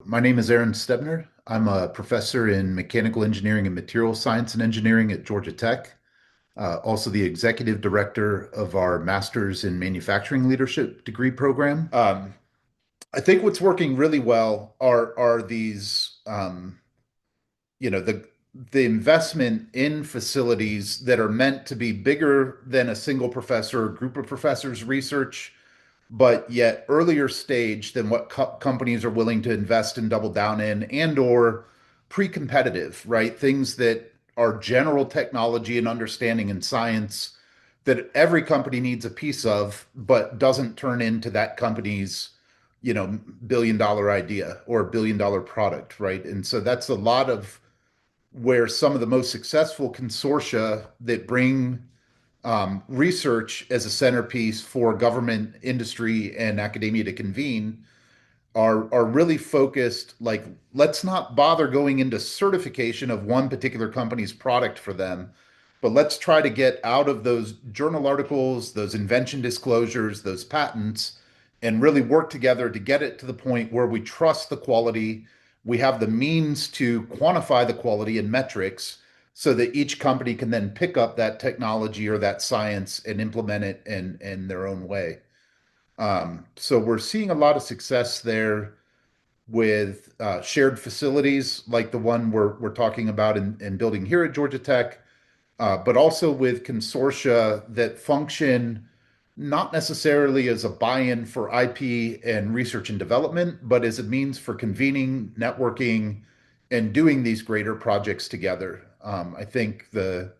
My name is Aaron Stebner. I'm a professor in mechanical engineering and material science and engineering at Georgia Tech. Also, the executive director of our master's in manufacturing leadership degree program. I think what's working really well are these, you know, the investment in facilities that are meant to be bigger than a single professor or group of professors' research, but yet earlier stage than what companies are willing to invest and double down in, and or pre-competitive, right? Things that are general technology and understanding and science that every company needs a piece of, but doesn't turn into that company's, billion-dollar idea or billion-dollar product, right? And so that's a lot of where some of the most successful consortia that bring research as a centerpiece for government, industry, and academia to convene are really focused. Like, let's not bother going into certification of one particular company's product for them, but let's try to get out of those journal articles, those invention disclosures, those patents, and really work together to get it to the point where we trust the quality. We have the means to quantify the quality in metrics so that each company can then pick up that technology or that science and implement it in their own way. So we're seeing a lot of success there with shared facilities like the one we're talking about and building here at Georgia Tech, but also with consortia that function not necessarily as a buy-in for IP and research and development, but as a means for convening, networking, and doing these greater projects together. I think and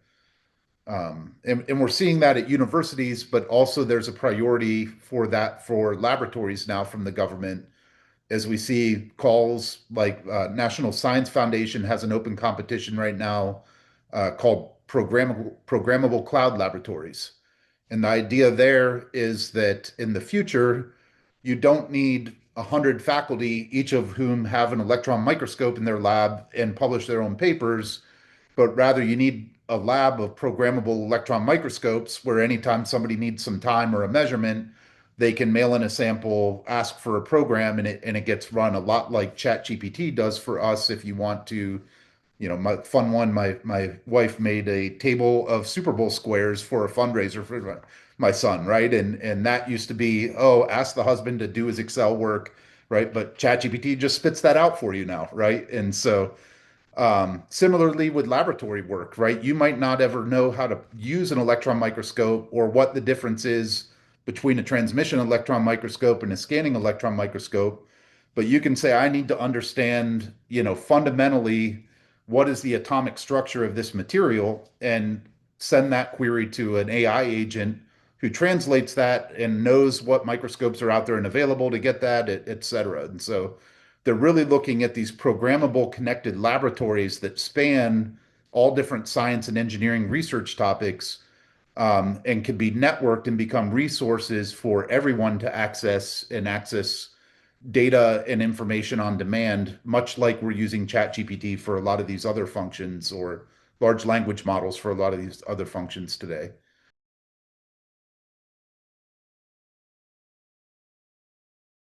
we're seeing that at universities, but also there's a priority for that for laboratories now from the government, as we see calls like National Science Foundation has an open competition right now called programmable cloud laboratories. And the idea there is that in the future, you don't need 100 faculty, each of whom have an electron microscope in their lab and publish their own papers, but rather you need a lab of programmable electron microscopes where anytime somebody needs some time or a measurement, they can mail in a sample, ask for a program, and it gets run a lot like ChatGPT does for us. If you want to, my fun one, my wife made a table of Super Bowl squares for a fundraiser for my son, right? And that used to be, oh, ask the husband to do his Excel work, right? But ChatGPT just spits that out for you now, right? And so similarly with laboratory work, right? You might not ever know how to use an electron microscope or what the difference is between a transmission electron microscope and a scanning electron microscope, but you can say, I need to understand, fundamentally, what is the atomic structure of this material, and send that query to an AI agent who translates that and knows what microscopes are out there and available to get that, et cetera. And so they're really looking at these programmable connected laboratories that span all different science and engineering research topics, and can be networked and become resources for everyone to access data and information on demand, much like we're using ChatGPT for a lot of these other functions or large language models for a lot of these other functions today.